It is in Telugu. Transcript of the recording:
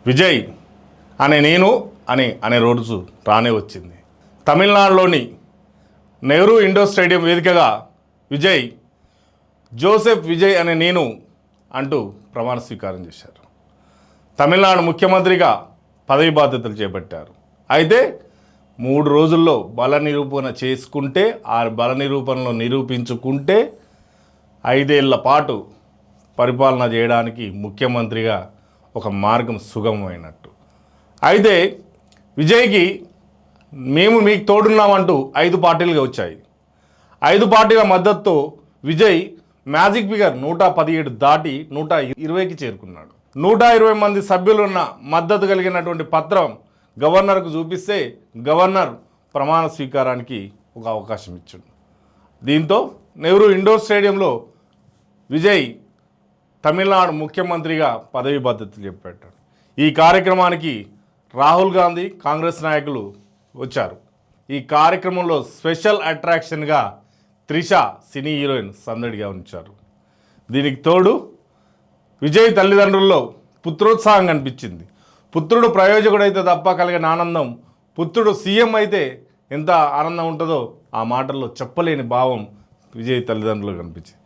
విజయ్ అనే రోజు రానే వచ్చింది. తమిళనాడులోని నెహ్రూ ఇండోర్ స్టేడియం వేదికగా జోసెఫ్ విజయ్ అనే నేను అంటూ ప్రమాణ స్వీకారం చేశారు. తమిళనాడు ముఖ్యమంత్రిగా పదవి బాధ్యతలు చేపట్టారు. అయితే 3 రోజుల్లో బల నిరూపణ చేసుకుంటే, ఆ బల నిరూపణలో నిరూపించుకుంటే 5 ఏళ్ల పాటు పరిపాలన చేయడానికి ముఖ్యమంత్రిగా ఒక మార్గం సుగమమైనట్టు. అయితే విజయ్కి మేము మీకు తోడున్నామంటూ 5 పార్టీలుగా వచ్చాయి. 5 పార్టీల మద్దతుతో విజయ్ మ్యాజిక్ ఫిగర్ 117 దాటి 120కి చేరుకున్నాడు. 120 మంది సభ్యులున్న మద్దతు కలిగినటువంటి పత్రం గవర్నర్కు చూపిస్తే గవర్నర్ ప్రమాణ స్వీకారానికి ఒక అవకాశం ఇచ్చాడు. దీంతో నెహ్రూ ఇండోర్ స్టేడియంలో విజయ్ తమిళనాడు ముఖ్యమంత్రిగా పదవి బాధ్యతలు చేపట్టాడు. ఈ కార్యక్రమానికి రాహుల్ గాంధీ, కాంగ్రెస్ నాయకులు వచ్చారు. ఈ కార్యక్రమంలో స్పెషల్ అట్రాక్షన్గా త్రిష సినీ హీరోయిన్ సందడిగా ఉంచారు. దీనికి తోడు విజయ్ తల్లిదండ్రుల్లో పుత్రోత్సాహం కనిపించింది. పుత్రుడు ప్రయోజకుడైతే తప్ప కలిగిన ఆనందం, పుత్రుడు సీఎం అయితే ఎంత ఆనందం ఉంటుందో ఆ మాటల్లో చెప్పలేని భావం విజయ్ తల్లిదండ్రులు కనిపించింది.